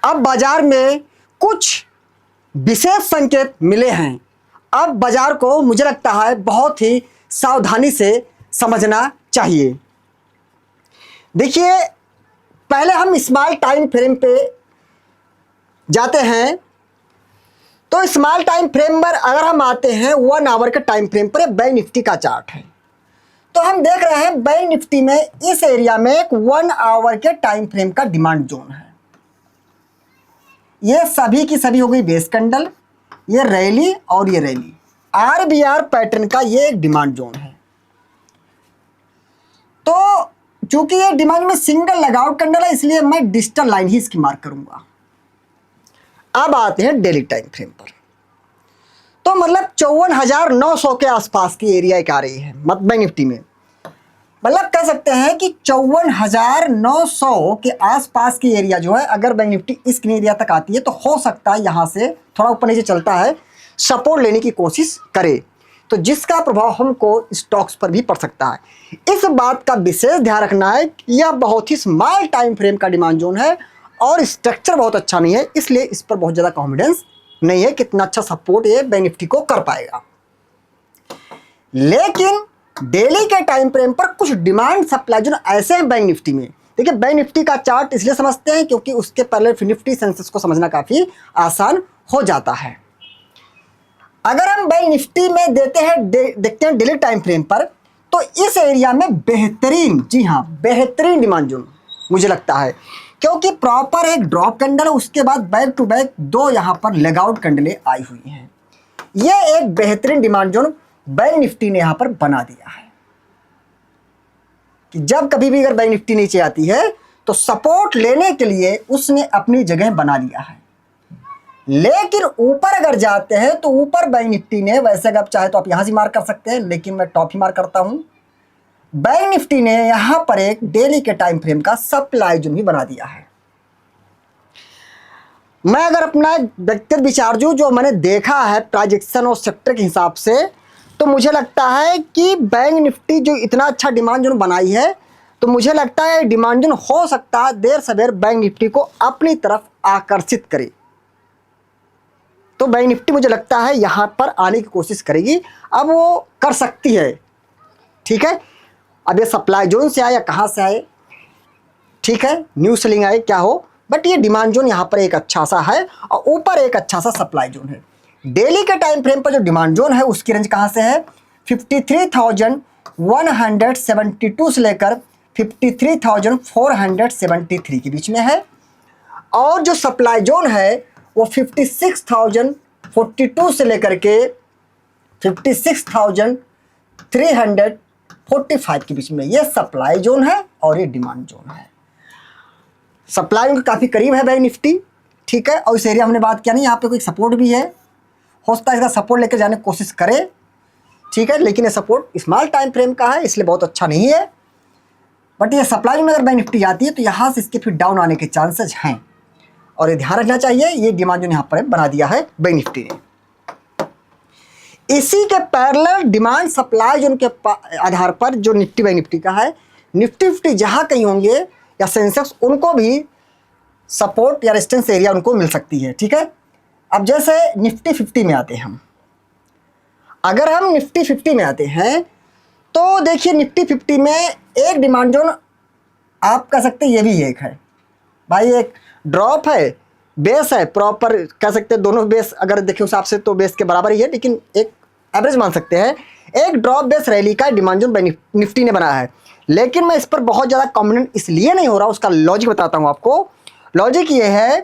अब बाजार में कुछ विशेष संकेत मिले हैं। अब बाजार को मुझे लगता है बहुत ही सावधानी से समझना चाहिए। देखिए, पहले हम स्मॉल टाइम फ्रेम पे जाते हैं। तो स्मॉल टाइम फ्रेम पर अगर हम आते हैं 1 आवर के टाइम फ्रेम पर, बैंक निफ्टी का चार्ट है। तो हम देख रहे हैं बैंक निफ्टी में इस एरिया में एक 1 आवर के टाइम फ्रेम का डिमांड जोन है। ये सभी की सभी हो गई बेस कैंडल, ये रैली और ये रैली, आरबीआर पैटर्न का ये एक डिमांड जोन है। तो चूंकि ये डिमांड में सिंगल लगाउट कैंडल है, इसलिए मैं डिजिटल लाइन ही इसकी मार्क करूंगा। अब आते हैं डेली टाइम फ्रेम पर। तो मतलब 54,900 के आसपास की एरिया एक आ रही है बैंक निफ्टी में। मतलब कह सकते हैं कि 54,900 के आसपास की एरिया जो है, अगर बैंक निफ्टी इस एरिया तक आती है तो हो सकता है यहां से थोड़ा ऊपर नीचे चलता है, सपोर्ट लेने की कोशिश करे, तो जिसका प्रभाव हमको स्टॉक्स पर भी पड़ सकता है। इस बात का विशेष ध्यान रखना है कि यह बहुत ही स्मॉल टाइम फ्रेम का डिमांड जोन है और स्ट्रक्चर बहुत अच्छा नहीं है, इसलिए इस पर बहुत ज़्यादा कॉन्फिडेंस नहीं है कितना अच्छा सपोर्ट ये बैंक निफ्टी को कर पाएगा। लेकिन डेली के टाइम फ्रेम पर कुछ डिमांड सप्लाई जोन ऐसे हैं बैंक निफ्टी में। देखिए, बैंक निफ्टी का चार्ट इसलिए समझते हैं क्योंकि उसके पहले निफ्टी सेंसेक्स को समझना काफ़ी आसान हो जाता है। अगर हम बैंक निफ्टी में देखते हैं डेली टाइम फ्रेम पर, तो इस एरिया में बेहतरीन, जी हाँ बेहतरीन डिमांड जोन मुझे लगता है, क्योंकि प्रॉपर एक ड्रॉप कैंडल है, उसके बाद बैक टू बैक 2 यहाँ पर लेगआउट कैंडलें आई हुई हैं। ये एक बेहतरीन डिमांड जोन बैंक निफ्टी ने यहाँ पर बना दिया है कि जब कभी भी अगर बैंक निफ्टी नीचे आती है तो सपोर्ट लेने के लिए उसने अपनी जगह बना लिया है। लेकिन ऊपर अगर जाते हैं तो ऊपर बैंक निफ्टी ने, वैसे अगर आप चाहे तो आप यहां से मार्क कर सकते हैं, लेकिन मैं टॉप ही मार्क करता हूं। बैंक निफ्टी ने यहां पर एक डेली के टाइम फ्रेम का सप्लाई जोन भी बना दिया है। मैं अगर अपना व्यक्तिगत विचार जो मैंने देखा है ट्रांजैक्शन और सेक्टर के हिसाब से, तो मुझे लगता है कि बैंक निफ्टी जो इतना अच्छा डिमांड जोन बनाई है, तो मुझे लगता है डिमांड जोन हो सकता है देर सवेर बैंक निफ्टी को अपनी तरफ आकर्षित करे। तो बैंक निफ्टी मुझे लगता है यहां पर आने की कोशिश करेगी। अब वो कर सकती है, ठीक है। अब ये सप्लाई जोन से आए या कहां से आए, ठीक है, न्यू सेलिंग आए क्या हो, बट ये डिमांड जोन यहां पर एक अच्छा सा है और ऊपर एक अच्छा सा सप्लाई जोन है। डेली के टाइम फ्रेम पर जो डिमांड जोन है उसकी रेंज कहां से है, 53,172 से लेकर 53,473 के बीच में है। और जो सप्लाई जोन है वो 56,042 से लेकर के 56,345 के बीच में, ये सप्लाई जोन है और ये डिमांड जोन है। सप्लाई जोन काफ़ी करीब है बैंक निफ्टी, ठीक है। और इस एरिया हमने बात किया नहीं, यहाँ पे कोई सपोर्ट भी है, हो सकता है इसका सपोर्ट लेकर जाने की कोशिश करे, ठीक है। लेकिन ये सपोर्ट स्मॉल टाइम फ्रेम का है, इसलिए बहुत अच्छा नहीं है। बट ये सप्लाई जोन में अगर बैंक निफ्टी जाती है तो यहाँ से इसके फिर डाउन आने के चांसेस हैं, और ये ध्यान रखना चाहिए। ये डिमांड जोन यहाँ पर बना दिया है बैंक निफ्टी ने। इसी के पैरेलल डिमांड सप्लाई जोन के आधार पर जो निफ्टी बैंक निफ्टी का है, निफ्टी फिफ्टी जहाँ कहीं होंगे या सेंसेक्स, उनको भी सपोर्ट या रेजिस्टेंस एरिया उनको मिल सकती है, ठीक है। अब जैसे निफ्टी 50 में आते हैं हम, अगर हम निफ्टी 50 में आते हैं तो देखिए निफ्टी 50 में एक डिमांड जोन आप कह सकते हैं ये भी एक है भाई, एक ड्रॉप है, बेस है, प्रॉपर कह सकते हैं दोनों बेस अगर देखें उस हिसाब से तो बेस के बराबर ही है, लेकिन एक एवरेज मान सकते हैं। एक ड्रॉप बेस रैली का डिमांड जोन निफ्टी ने बनाया है, लेकिन मैं इस पर बहुत ज़्यादा कॉन्फिडेंट इसलिए नहीं हो रहा, उसका लॉजिक बताता हूँ आपको। लॉजिक ये है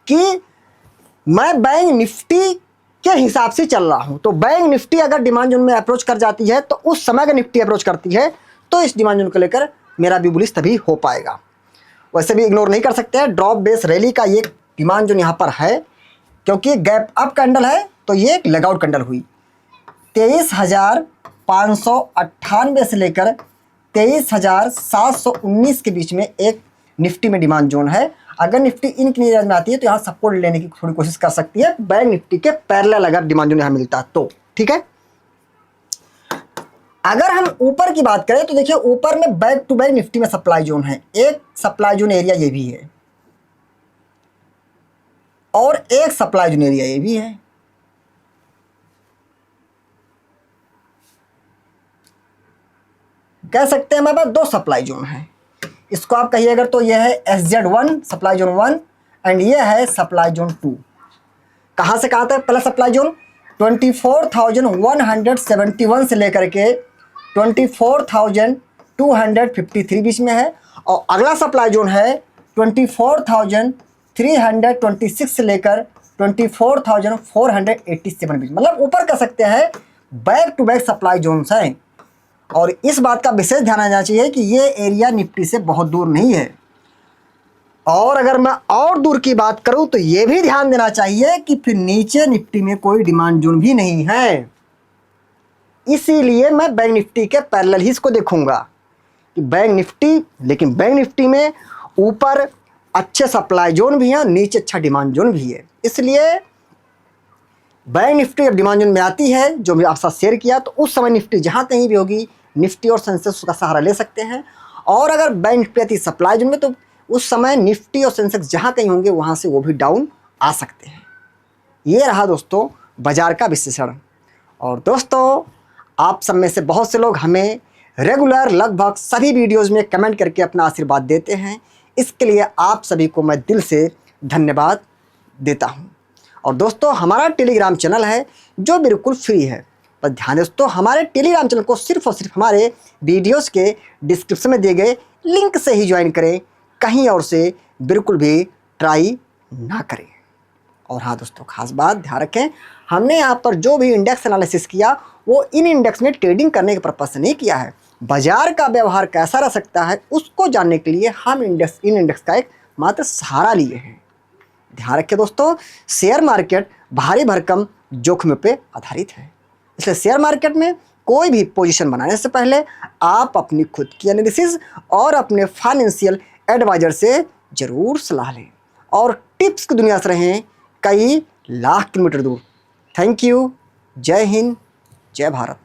कि मैं बैंक निफ्टी के हिसाब से चल रहा हूँ। तो बैंक निफ्टी अगर डिमांड जोन में अप्रोच कर जाती है तो उस समय अगर निफ्टी अप्रोच करती है तो इस डिमांड जोन को लेकर मेरा भी बुलिश तभी हो पाएगा। वैसे भी इग्नोर नहीं कर सकते हैं, ड्रॉप बेस रैली का ये डिमांड जोन यहाँ पर है, क्योंकि गैप अप कैंडल है तो ये एक लेगआउट कैंडल हुई। 23,598 से लेकर 23,719 के बीच में एक निफ्टी में डिमांड जोन है। अगर निफ्टी इन एरियाज में आती है तो यहाँ सपोर्ट लेने की थोड़ी कोशिश कर सकती है बैंक निफ्टी के पैरेलल, अगर डिमांड जोन यहाँ मिलता है तो, ठीक है। अगर हम ऊपर की बात करें तो देखिए ऊपर में बैक टू बैक निफ्टी में सप्लाई जोन है, एक सप्लाई जोन एरिया ये भी है, और एक सप्लाई जोन एरिया ये भी है। कह सकते हैं हमारे पास दो सप्लाई जोन है। इसको आप कहिए अगर तो यह है SZ1 सप्लाई जोन 1 एंड ये है सप्लाई जोन 2। कहाँ से कहाँ तक पहला सप्लाई जोन 24,171 से लेकर के 24,253 बीच में है, और अगला सप्लाई जोन है 24,326 से लेकर 24,487 बीच, मतलब ऊपर कह सकते हैं back to back supply zones हैं। और इस बात का विशेष ध्यान देना चाहिए कि ये एरिया निफ्टी से बहुत दूर नहीं है। और अगर मैं और दूर की बात करूं तो ये भी ध्यान देना चाहिए कि फिर नीचे निफ्टी में कोई डिमांड जोन भी नहीं है। इसीलिए मैं बैंक निफ्टी के पैरेलल ही इसको देखूंगा कि बैंक निफ्टी, लेकिन बैंक निफ्टी में ऊपर अच्छे सप्लाई जोन भी हैं, नीचे अच्छा डिमांड जोन भी है। इसलिए बैंक निफ्टी जब डिमांड जोन में आती है, जो मैं आपके साथ शेयर किया, तो उस समय निफ्टी जहां कहीं भी होगी निफ्टी और सेंसेक्स का सहारा ले सकते हैं। और अगर बैंक निफ्टी आती है सप्लाई जोन में, तो उस समय निफ्टी और सेंसेक्स जहां कहीं होंगे वहां से वो भी डाउन आ सकते हैं। ये रहा दोस्तों बाजार का विश्लेषण। और दोस्तों आप सब में से बहुत से लोग हमें रेगुलर लगभग सभी वीडियोस में कमेंट करके अपना आशीर्वाद देते हैं, इसके लिए आप सभी को मैं दिल से धन्यवाद देता हूं। और दोस्तों हमारा टेलीग्राम चैनल है जो बिल्कुल फ्री है, पर ध्यान दोस्तों हमारे टेलीग्राम चैनल को सिर्फ और सिर्फ हमारे वीडियोस के डिस्क्रिप्शन में दिए गए लिंक से ही ज्वाइन करें, कहीं और से बिल्कुल भी ट्राई ना करें। और हाँ दोस्तों खास बात ध्यान रखें, हमने यहाँ पर जो भी इंडेक्स एनालिसिस किया वो इन इंडेक्स में ट्रेडिंग करने के पर्पज से नहीं किया है। बाजार का व्यवहार कैसा रह सकता है उसको जानने के लिए हम इन इंडेक्स का एक मात्र सहारा लिए हैं। ध्यान रखें दोस्तों, शेयर मार्केट भारी भरकम जोखिम पे आधारित है, इसलिए शेयर मार्केट में कोई भी पोजीशन बनाने से पहले आप अपनी खुद की एनालिसिस और अपने फाइनेंशियल एडवाइजर से जरूर सलाह लें और टिप्स की दुनिया से रहें कई लाख किलोमीटर दूर। Thank you. जय हिंद, जय भारत।